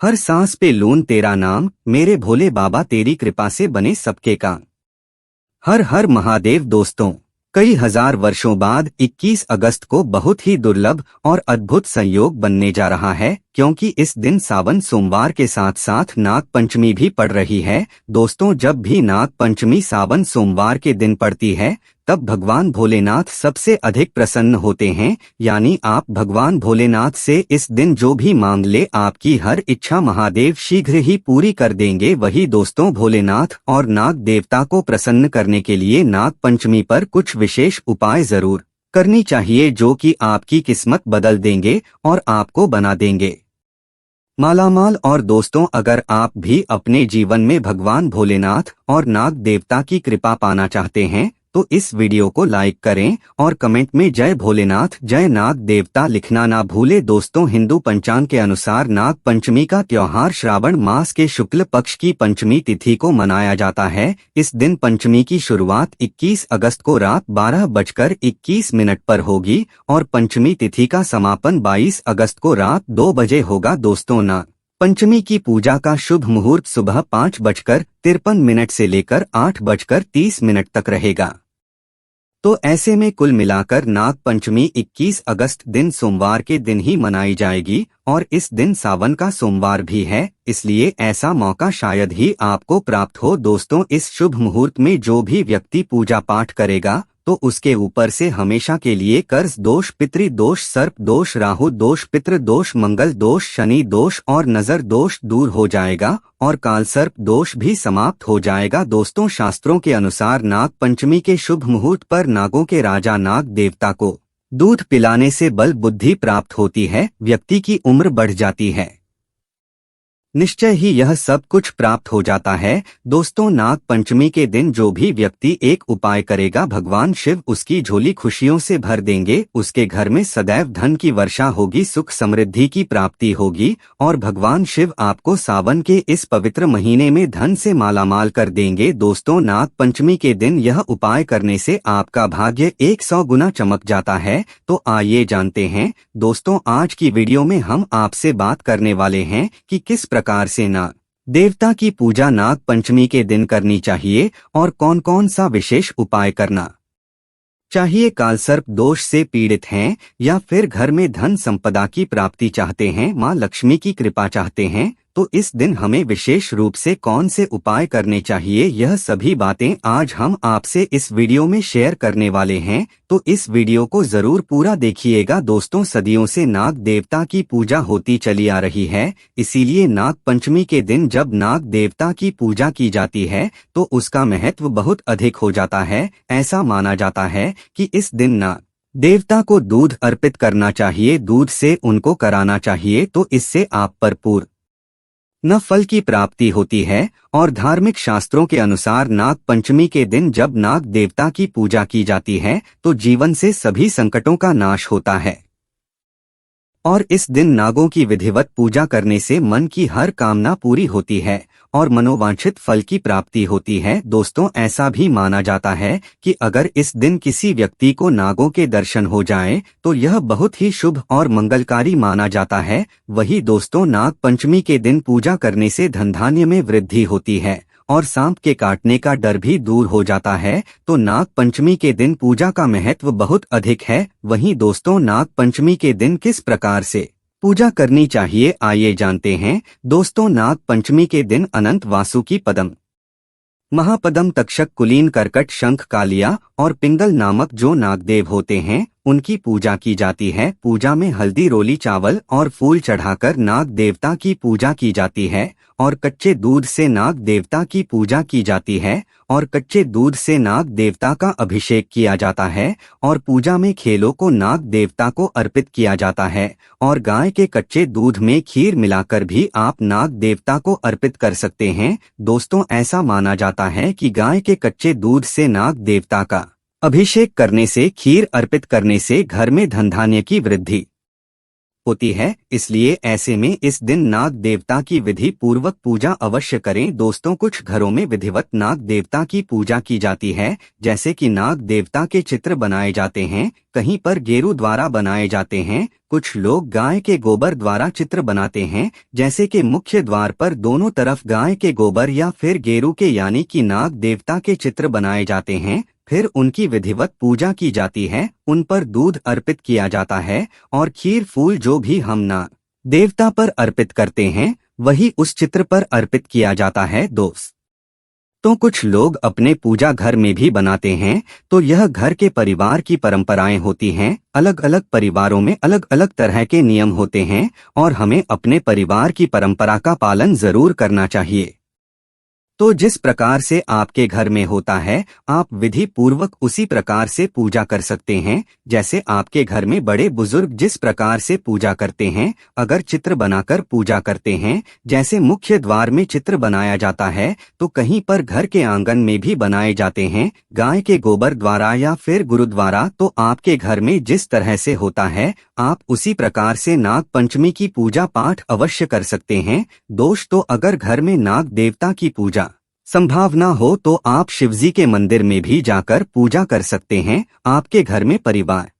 हर सांस पे लूं तेरा नाम, मेरे भोले बाबा तेरी कृपा से बने सबके काम। हर हर महादेव दोस्तों, कई हजार वर्षों बाद 21 अगस्त को बहुत ही दुर्लभ और अद्भुत संयोग बनने जा रहा है, क्योंकि इस दिन सावन सोमवार के साथ साथ नाग पंचमी भी पड़ रही है। दोस्तों, जब भी नाग पंचमी सावन सोमवार के दिन पड़ती है तब भगवान भोलेनाथ सबसे अधिक प्रसन्न होते हैं। यानी आप भगवान भोलेनाथ से इस दिन जो भी मांग ले, आपकी हर इच्छा महादेव शीघ्र ही पूरी कर देंगे। वही दोस्तों, भोलेनाथ और नाग देवता को प्रसन्न करने के लिए नाग पंचमी पर कुछ विशेष उपाय जरूर करनी चाहिए, जो कि आपकी किस्मत बदल देंगे और आपको बना देंगे मालामाल। और दोस्तों, अगर आप भी अपने जीवन में भगवान भोलेनाथ और नाग देवता की कृपा पाना चाहते हैं तो इस वीडियो को लाइक करें और कमेंट में जय भोलेनाथ जय नाग देवता लिखना ना भूले। दोस्तों, हिंदू पंचांग के अनुसार नाग पंचमी का त्योहार श्रावण मास के शुक्ल पक्ष की पंचमी तिथि को मनाया जाता है। इस दिन पंचमी की शुरुआत 21 अगस्त को रात 12:21 पर होगी और पंचमी तिथि का समापन 22 अगस्त को रात 2 बजे होगा। दोस्तों, नाग पंचमी की पूजा का शुभ मुहूर्त सुबह 5:53 से लेकर 8:30 तक रहेगा। तो ऐसे में कुल मिलाकर नाग पंचमी 21 अगस्त दिन सोमवार के दिन ही मनाई जाएगी और इस दिन सावन का सोमवार भी है, इसलिए ऐसा मौका शायद ही आपको प्राप्त हो। दोस्तों, इस शुभ मुहूर्त में जो भी व्यक्ति पूजा पाठ करेगा तो उसके ऊपर से हमेशा के लिए कर्ज दोष, पितृ दोष, सर्प दोष, राहु दोष, पितृ दोष, मंगल दोष, शनि दोष और नजर दोष दूर हो जाएगा और काल सर्प दोष भी समाप्त हो जाएगा। दोस्तों, शास्त्रों के अनुसार नाग पंचमी के शुभ मुहूर्त पर नागों के राजा नाग देवता को दूध पिलाने से बल बुद्धि प्राप्त होती है, व्यक्ति की उम्र बढ़ जाती है, निश्चय ही यह सब कुछ प्राप्त हो जाता है। दोस्तों, नाग पंचमी के दिन जो भी व्यक्ति एक उपाय करेगा, भगवान शिव उसकी झोली खुशियों से भर देंगे, उसके घर में सदैव धन की वर्षा होगी, सुख समृद्धि की प्राप्ति होगी और भगवान शिव आपको सावन के इस पवित्र महीने में धन से मालामाल कर देंगे। दोस्तों, नाग पंचमी के दिन यह उपाय करने से आपका भाग्य 100 गुना चमक जाता है। तो आइए जानते हैं। दोस्तों, आज की वीडियो में हम आपसे बात करने वाले हैं कि किस प्रकार से नाग देवता की पूजा नाग पंचमी के दिन करनी चाहिए और कौन कौन सा विशेष उपाय करना चाहिए। कालसर्प दोष से पीड़ित हैं या फिर घर में धन संपदा की प्राप्ति चाहते हैं, मां लक्ष्मी की कृपा चाहते हैं, तो इस दिन हमें विशेष रूप से कौन से उपाय करने चाहिए, यह सभी बातें आज हम आपसे इस वीडियो में शेयर करने वाले हैं। तो इस वीडियो को जरूर पूरा देखिएगा। दोस्तों, सदियों से नाग देवता की पूजा होती चली आ रही है, इसीलिए नाग पंचमी के दिन जब नाग देवता की पूजा की जाती है तो उसका महत्व बहुत अधिक हो जाता है। ऐसा माना जाता है कि इस दिन नाग देवता को दूध अर्पित करना चाहिए, दूध से उनको कराना चाहिए, तो इससे आप पर पूर्ण न फल की प्राप्ति होती है। और धार्मिक शास्त्रों के अनुसार नाग पंचमी के दिन जब नाग देवता की पूजा की जाती है तो जीवन से सभी संकटों का नाश होता है और इस दिन नागों की विधिवत पूजा करने से मन की हर कामना पूरी होती है और मनोवांछित फल की प्राप्ति होती है। दोस्तों, ऐसा भी माना जाता है कि अगर इस दिन किसी व्यक्ति को नागों के दर्शन हो जाएं तो यह बहुत ही शुभ और मंगलकारी माना जाता है। वही दोस्तों, नाग पंचमी के दिन पूजा करने से धन धान्य में वृद्धि होती है और सांप के काटने का डर भी दूर हो जाता है। तो नाग पंचमी के दिन पूजा का महत्व बहुत अधिक है। वहीं दोस्तों, नाग पंचमी के दिन किस प्रकार से पूजा करनी चाहिए, आइए जानते हैं। दोस्तों, नाग पंचमी के दिन अनंत वासुकी पदम, महापदम, तक्षक, कुलीन, करकट, शंख, कालिया और पिंगल नामक जो नागदेव होते हैं उनकी पूजा की जाती है। पूजा में हल्दी, रोली, चावल और फूल चढ़ाकर नाग देवता की पूजा की जाती है और कच्चे दूध से नाग देवता की पूजा की जाती है और कच्चे दूध से नाग देवता का अभिषेक किया जाता है और पूजा में खेलों को नाग देवता को अर्पित किया जाता है और गाय के कच्चे दूध में खीर मिलाकर भी आप नाग देवता को अर्पित कर सकते हैं। दोस्तों, ऐसा माना जाता है कि गाय के कच्चे दूध से नाग देवता का अभिषेक करने से, खीर अर्पित करने से घर में धन धान्य की वृद्धि होती है, इसलिए ऐसे में इस दिन नाग देवता की विधि पूर्वक पूजा अवश्य करें। दोस्तों, कुछ घरों में विधिवत नाग देवता की पूजा की जाती है, जैसे कि नाग देवता के चित्र बनाए जाते हैं, कहीं पर गेरू द्वारा बनाए जाते हैं, कुछ लोग गाय के गोबर द्वारा चित्र बनाते हैं, जैसे कि मुख्य द्वार पर दोनों तरफ गाय के गोबर या फिर गेरू के यानी कि नाग देवता के चित्र बनाए जाते हैं। फिर उनकी विधिवत पूजा की जाती है, उन पर दूध अर्पित किया जाता है और खीर फूल जो भी हम नाग देवता पर अर्पित करते हैं वही उस चित्र पर अर्पित किया जाता है। दोस्त, तो कुछ लोग अपने पूजा घर में भी बनाते हैं, तो यह घर के परिवार की परंपराएं होती हैं। अलग अलग परिवारों में अलग अलग तरह के नियम होते हैं और हमें अपने परिवार की परंपरा का पालन जरूर करना चाहिए। तो जिस प्रकार से आपके घर में होता है, आप विधि पूर्वक उसी प्रकार से पूजा कर सकते हैं। जैसे आपके घर में बड़े बुजुर्ग जिस प्रकार से पूजा करते हैं, अगर चित्र बनाकर पूजा करते हैं, जैसे मुख्य द्वार में चित्र बनाया जाता है, तो कहीं पर घर के आंगन में भी बनाए जाते हैं गाय के गोबर द्वारा या फिर गुरुद्वारा। तो आपके घर में जिस तरह से होता है, आप उसी प्रकार से नाग पंचमी की पूजा पाठ अवश्य कर सकते हैं। दोस्तों, अगर घर में नाग देवता की पूजा संभावना हो तो आप शिवजी के मंदिर में भी जाकर पूजा कर सकते हैं। आपके घर में परिवार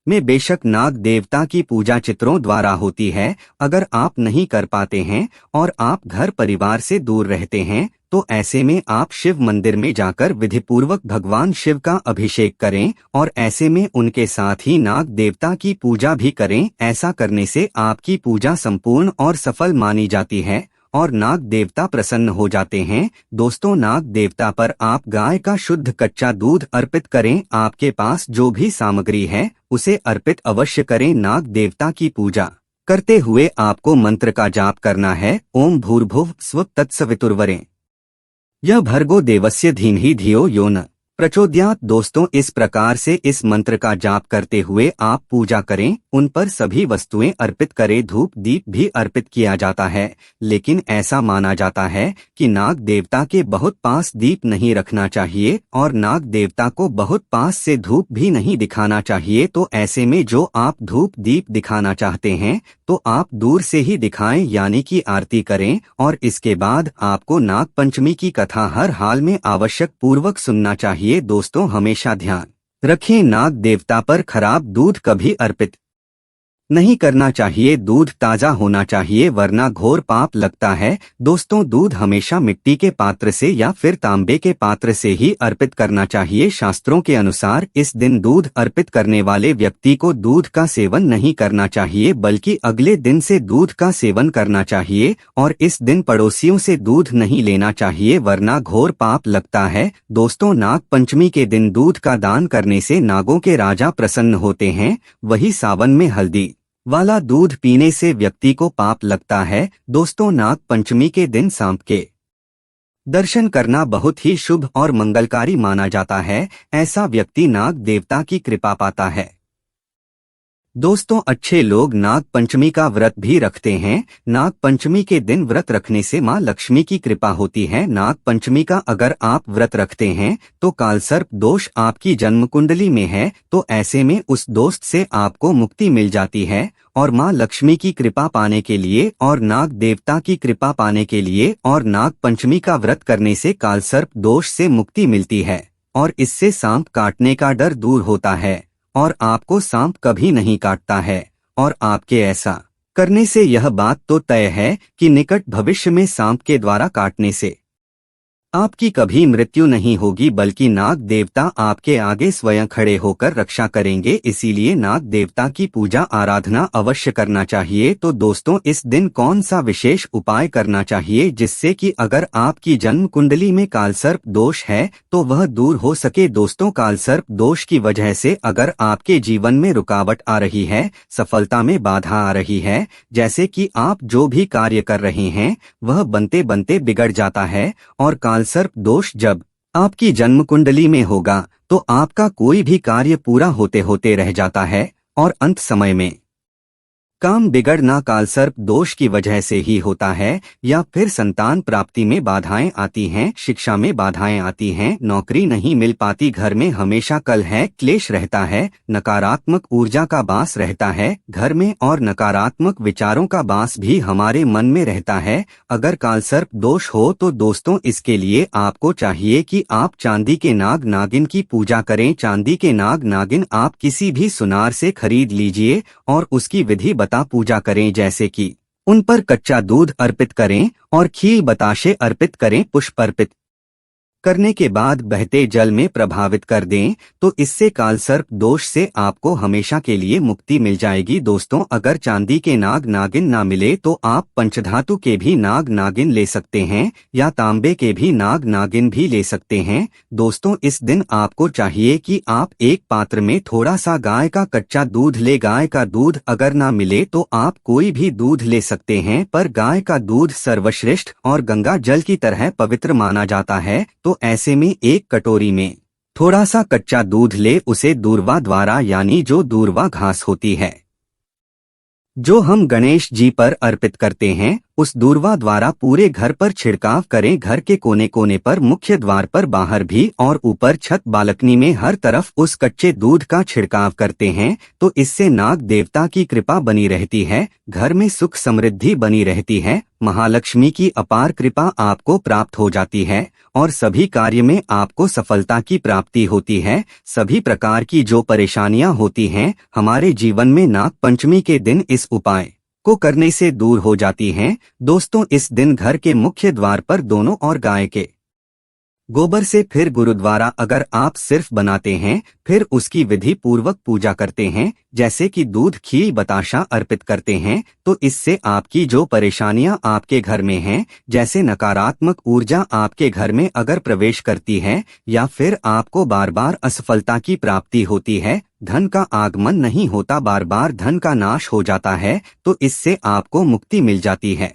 में बेशक नाग देवता की पूजा चित्रों द्वारा होती है। अगर आप नहीं कर पाते हैं और आप घर परिवार से दूर रहते हैं, तो ऐसे में आप शिव मंदिर में जाकर विधिपूर्वक भगवान शिव का अभिषेक करें और ऐसे में उनके साथ ही नाग देवता की पूजा भी करें। ऐसा करने से आपकी पूजा संपूर्ण और सफल मानी जाती है और नाग देवता प्रसन्न हो जाते हैं। दोस्तों, नाग देवता पर आप गाय का शुद्ध कच्चा दूध अर्पित करें। आपके पास जो भी सामग्री है उसे अर्पित अवश्य करें। नाग देवता की पूजा करते हुए आपको मंत्र का जाप करना है। ओम भूर्भुव स्व तत्सवितुर्वरेण्यं यह भर्गो देवस्य धीमहि धियो यो न प्रचोदयात्। दोस्तों, इस प्रकार से इस मंत्र का जाप करते हुए आप पूजा करें, उन पर सभी वस्तुएं अर्पित करें। धूप दीप भी अर्पित किया जाता है, लेकिन ऐसा माना जाता है कि नाग देवता के बहुत पास दीप नहीं रखना चाहिए और नाग देवता को बहुत पास से धूप भी नहीं दिखाना चाहिए। तो ऐसे में जो आप धूप दीप दिखाना चाहते हैं, तो आप दूर से ही दिखाएं, यानी कि आरती करें। और इसके बाद आपको नाग पंचमी की कथा हर हाल में आवश्यक पूर्वक सुनना चाहिए। दोस्तों, हमेशा ध्यान रखें, नाग देवता पर खराब दूध कभी अर्पित नहीं करना चाहिए। दूध ताजा होना चाहिए, वरना घोर पाप लगता है। दोस्तों, दूध हमेशा मिट्टी के पात्र से या फिर तांबे के पात्र से ही अर्पित करना चाहिए। शास्त्रों के अनुसार इस दिन दूध अर्पित करने वाले व्यक्ति को दूध का सेवन नहीं करना चाहिए, बल्कि अगले दिन से दूध का सेवन करना चाहिए और इस दिन पड़ोसियों से दूध नहीं लेना चाहिए, वरना घोर पाप लगता है। दोस्तों, नाग पंचमी के दिन दूध का दान करने से नागों के राजा प्रसन्न होते हैं। वही सावन में हल्दी वाला दूध पीने से व्यक्ति को पाप लगता है। दोस्तों, नाग पंचमी के दिन सांप के दर्शन करना बहुत ही शुभ और मंगलकारी माना जाता है। ऐसा व्यक्ति नाग देवता की कृपा पाता है। दोस्तों, अच्छे लोग नाग पंचमी का व्रत भी रखते हैं। नाग पंचमी के दिन व्रत रखने से मां लक्ष्मी की कृपा होती है। नाग पंचमी का अगर आप व्रत रखते हैं तो कालसर्प दोष आपकी जन्म कुंडली में है, तो ऐसे में उस दोस्त से आपको मुक्ति मिल जाती है और मां लक्ष्मी की कृपा पाने के लिए और नाग देवता की कृपा पाने के लिए और नाग पंचमी का व्रत करने से कालसर्प दोष से मुक्ति मिलती है और इससे सांप काटने का डर दूर होता है और आपको सांप कभी नहीं काटता है। और आपके ऐसा करने से यह बात तो तय है कि निकट भविष्य में सांप के द्वारा काटने से आपकी कभी मृत्यु नहीं होगी, बल्कि नाग देवता आपके आगे स्वयं खड़े होकर रक्षा करेंगे। इसीलिए नाग देवता की पूजा आराधना अवश्य करना चाहिए। तो दोस्तों, इस दिन कौन सा विशेष उपाय करना चाहिए जिससे कि अगर आपकी जन्म कुंडली में कालसर्प दोष है तो वह दूर हो सके। दोस्तों, कालसर्प दोष की वजह से अगर आपके जीवन में रुकावट आ रही है, सफलता में बाधा आ रही है, जैसे कि आप जो भी कार्य कर रहे हैं वह बनते बनते बिगड़ जाता है, और कालसर्प दोष जब आपकी जन्म कुंडली में होगा तो आपका कोई भी कार्य पूरा होते होते रह जाता है और अंत समय में काम बिगड़ना कालसर्प दोष की वजह से ही होता है, या फिर संतान प्राप्ति में बाधाएं आती हैं, शिक्षा में बाधाएं आती हैं, नौकरी नहीं मिल पाती, घर में हमेशा कलह क्लेश रहता है, नकारात्मक ऊर्जा का बास रहता है घर में, और नकारात्मक विचारों का बास भी हमारे मन में रहता है। अगर कालसर्प दोष हो तो दोस्तों इसके लिए आपको चाहिए कि आप चांदी के नाग नागिन की पूजा करें। चांदी के नाग नागिन आप किसी भी सुनार से खरीद लीजिए और उसकी विधि पूजा करें, जैसे कि उन पर कच्चा दूध अर्पित करें और खील बताशे अर्पित करें। पुष्प अर्पित करने के बाद बहते जल में प्रभावित कर दें, तो इससे कालसर्प दोष से आपको हमेशा के लिए मुक्ति मिल जाएगी। दोस्तों अगर चांदी के नाग नागिन ना मिले तो आप पंचधातु के भी नाग नागिन ले सकते हैं या तांबे के भी नाग नागिन भी ले सकते हैं। दोस्तों इस दिन आपको चाहिए कि आप एक पात्र में थोड़ा सा गाय का कच्चा दूध ले। गाय का दूध अगर ना मिले तो आप कोई भी दूध ले सकते हैं, पर गाय का दूध सर्वश्रेष्ठ और गंगा जल की तरह पवित्र माना जाता है। तो ऐसे में एक कटोरी में थोड़ा सा कच्चा दूध ले, उसे दूर्वा द्वारा यानी जो दूर्वा घास होती है जो हम गणेश जी पर अर्पित करते हैं, उस दूर्वा द्वारा पूरे घर पर छिड़काव करें। घर के कोने कोने पर, मुख्य द्वार पर, बाहर भी और ऊपर छत बालकनी में हर तरफ उस कच्चे दूध का छिड़काव करते हैं, तो इससे नाग देवता की कृपा बनी रहती है, घर में सुख समृद्धि बनी रहती है, महालक्ष्मी की अपार कृपा आपको प्राप्त हो जाती है और सभी कार्य में आपको सफलता की प्राप्ति होती है। सभी प्रकार की जो परेशानियां होती हैं हमारे जीवन में नाग पंचमी के दिन इस उपाय को करने से दूर हो जाती हैं। दोस्तों इस दिन घर के मुख्य द्वार पर दोनों ओर गाय के गोबर से, फिर गुरुद्वारा अगर आप सिर्फ बनाते हैं, फिर उसकी विधि पूर्वक पूजा करते हैं, जैसे कि दूध खीर बताशा अर्पित करते हैं, तो इससे आपकी जो परेशानियां आपके घर में हैं, जैसे नकारात्मक ऊर्जा आपके घर में अगर प्रवेश करती है या फिर आपको बार बार असफलता की प्राप्ति होती है, धन का आगमन नहीं होता, बार बार धन का नाश हो जाता है, तो इससे आपको मुक्ति मिल जाती है।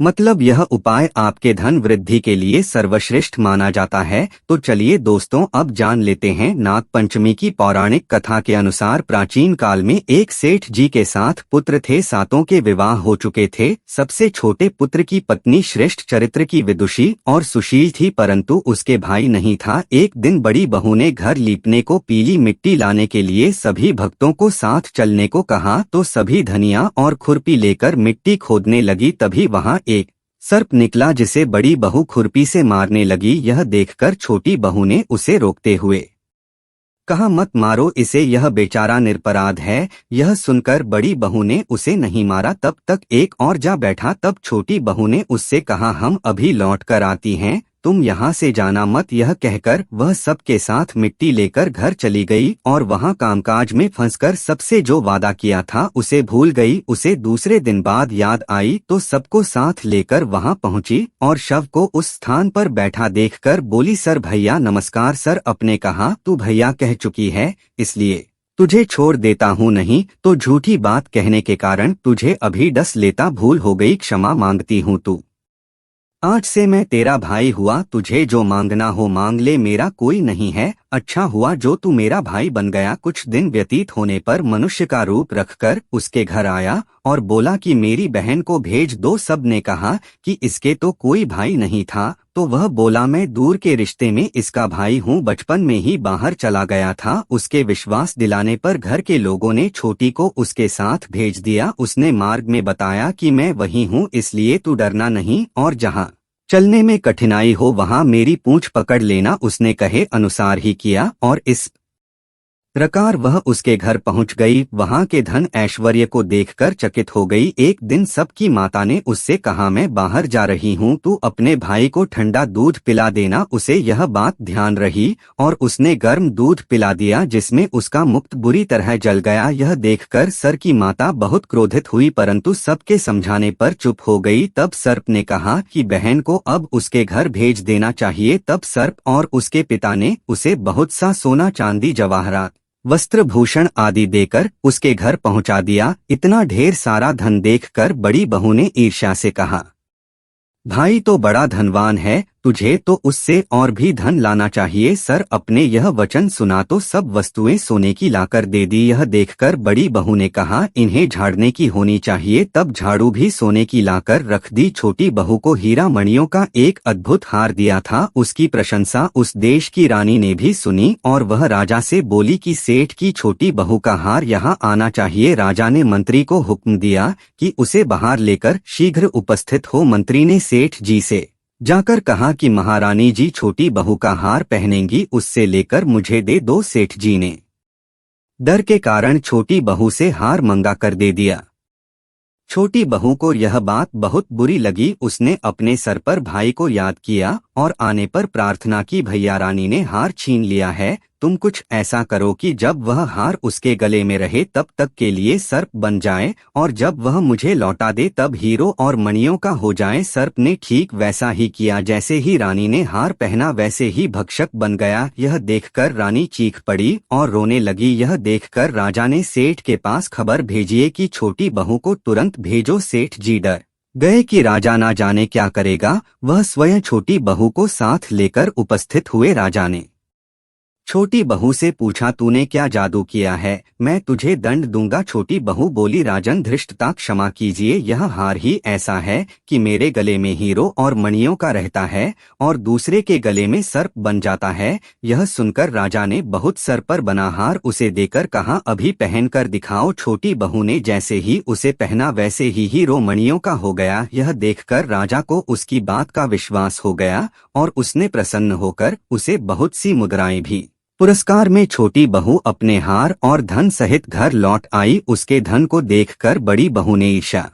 मतलब यह उपाय आपके धन वृद्धि के लिए सर्वश्रेष्ठ माना जाता है। तो चलिए दोस्तों अब जान लेते हैं नाग पंचमी की पौराणिक कथा के अनुसार प्राचीन काल में एक सेठ जी के 7 पुत्र थे। 7 के विवाह हो चुके थे। सबसे छोटे पुत्र की पत्नी श्रेष्ठ चरित्र की विदुषी और सुशील थी, परंतु उसके भाई नहीं था। एक दिन बड़ी बहू ने घर लीपने को पीली मिट्टी लाने के लिए सभी भक्तों को साथ चलने को कहा, तो सभी धनिया और खुरपी लेकर मिट्टी खोदने लगी। तभी वहां एक सर्प निकला जिसे बड़ी बहू खुरपी से मारने लगी। यह देखकर छोटी बहू ने उसे रोकते हुए कहा, मत मारो इसे, यह बेचारा निरपराध है। यह सुनकर बड़ी बहू ने उसे नहीं मारा। तब तक एक और जा बैठा। तब छोटी बहू ने उससे कहा, हम अभी लौट कर आती हैं, तुम यहाँ से जाना मत। यह कहकर वह सबके साथ मिट्टी लेकर घर चली गई और वहाँ कामकाज में फंसकर सबसे जो वादा किया था उसे भूल गई। उसे दूसरे दिन बाद याद आई तो सबको साथ लेकर वहाँ पहुँची और शव को उस स्थान पर बैठा देखकर बोली, सर भैया नमस्कार। सर अपने कहा, तू भैया कह चुकी है इसलिए तुझे छोड़ देता हूँ, नहीं तो झूठी बात कहने के कारण तुझे अभी डस लेता। भूल हो गई, क्षमा मांगती हूँ। तू आज से मैं तेरा भाई हुआ, तुझे जो मांगना हो मांग ले, मेरा कोई नहीं है। अच्छा हुआ जो तू मेरा भाई बन गया। कुछ दिन व्यतीत होने पर मनुष्य का रूप रखकर उसके घर आया और बोला कि मेरी बहन को भेज दो। सब ने कहा कि इसके तो कोई भाई नहीं था, तो वह बोला, मैं दूर के रिश्ते में इसका भाई हूँ, बचपन में ही बाहर चला गया था। उसके विश्वास दिलाने पर घर के लोगों ने छोटी को उसके साथ भेज दिया। उसने मार्ग में बताया कि मैं वही हूँ, इसलिए तू डरना नहीं और जहाँ चलने में कठिनाई हो वहां मेरी पूंछ पकड़ लेना। उसने कहे अनुसार ही किया और इस प्रकार वह उसके घर पहुंच गई। वहां के धन ऐश्वर्य को देखकर चकित हो गई। एक दिन सबकी माता ने उससे कहा, मैं बाहर जा रही हूं, तू अपने भाई को ठंडा दूध पिला देना। उसे यह बात ध्यान रही और उसने गर्म दूध पिला दिया, जिसमें उसका मुक्त बुरी तरह जल गया। यह देखकर सर की माता बहुत क्रोधित हुई, परंतु सबके समझाने पर चुप हो गई। तब सर्प ने कहा कि बहन को अब उसके घर भेज देना चाहिए। तब सर्प और उसके पिता ने उसे बहुत सा सोना चांदी जवाहरात वस्त्र भूषण आदि देकर उसके घर पहुंचा दिया। इतना ढेर सारा धन देखकर बड़ी बहू ने ईर्ष्या से कहा, भाई तो बड़ा धनवान है, तुझे तो उससे और भी धन लाना चाहिए। सर अपने यह वचन सुना तो सब वस्तुएं सोने की लाकर दे दी। यह देखकर बड़ी बहू ने कहा, इन्हें झाड़ने की होनी चाहिए। तब झाड़ू भी सोने की लाकर रख दी। छोटी बहू को हीरा मणियों का एक अद्भुत हार दिया था। उसकी प्रशंसा उस देश की रानी ने भी सुनी और वह राजा से बोली कि सेठ की छोटी बहू का हार यहाँ आना चाहिए। राजा ने मंत्री को हुक्म दिया कि उसे बाहर लेकर शीघ्र उपस्थित हो। मंत्री ने सेठ जी से जाकर कहा कि महारानी जी छोटी बहू का हार पहनेंगी, उससे लेकर मुझे दे दो। सेठ जी ने डर के कारण छोटी बहू से हार मंगा कर दे दिया। छोटी बहू को यह बात बहुत बुरी लगी। उसने अपने सर पर भाई को याद किया और आने पर प्रार्थना की, भैया रानी ने हार छीन लिया है, तुम कुछ ऐसा करो कि जब वह हार उसके गले में रहे तब तक के लिए सर्प बन जाए और जब वह मुझे लौटा दे तब हीरो और मणियों का हो जाए। सर्प ने ठीक वैसा ही किया। जैसे ही रानी ने हार पहना वैसे ही भक्षक बन गया। यह देखकर रानी चीख पड़ी और रोने लगी। यह देखकर राजा ने सेठ के पास खबर भेजिए कि छोटी बहू को तुरंत भेजो। सेठ जी डर गए कि राजा ना जाने क्या करेगा। वह स्वयं छोटी बहू को साथ लेकर उपस्थित हुए। राजा ने छोटी बहू से पूछा, तूने क्या जादू किया है, मैं तुझे दंड दूंगा। छोटी बहू बोली, राजन धृष्टता क्षमा कीजिए, यह हार ही ऐसा है कि मेरे गले में हीरो और मणियों का रहता है और दूसरे के गले में सर्प बन जाता है। यह सुनकर राजा ने बहुत सर पर बना हार उसे देकर कहा, अभी पहन कर दिखाओ। छोटी बहू ने जैसे ही उसे पहना वैसे ही हीरो मणियों का हो गया। यह देखकर राजा को उसकी बात का विश्वास हो गया और उसने प्रसन्न होकर उसे बहुत सी मुद्राएं भी पुरस्कार में। छोटी बहू अपने हार और धन सहित घर लौट आई। उसके धन को देखकर बड़ी बहू ने ईर्ष्या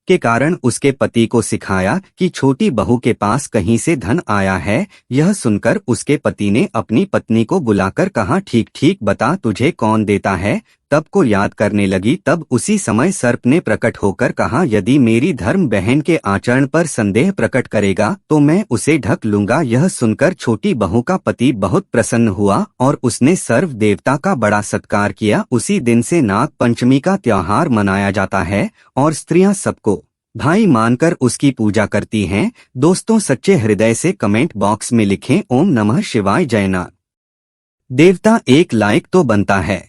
के कारण उसके पति को सिखाया कि छोटी बहू के पास कहीं से धन आया है। यह सुनकर उसके पति ने अपनी पत्नी को बुलाकर कहा, ठीक ठीक बता तुझे कौन देता है। तब को याद करने लगी। तब उसी समय सर्प ने प्रकट होकर कहा, यदि मेरी धर्म बहन के आचरण पर संदेह प्रकट करेगा तो मैं उसे ढक लूंगा। यह सुनकर छोटी बहू का पति बहुत प्रसन्न हुआ और उसने सर्व देवता का बड़ा सत्कार किया। उसी दिन से नाग पंचमी का त्योहार मनाया जाता है और स्त्रियां सबको भाई मानकर उसकी पूजा करती हैं। दोस्तों सच्चे हृदय से कमेंट बॉक्स में लिखें, ओम नमः शिवाय जय नाग देवता। एक लाइक तो बनता है।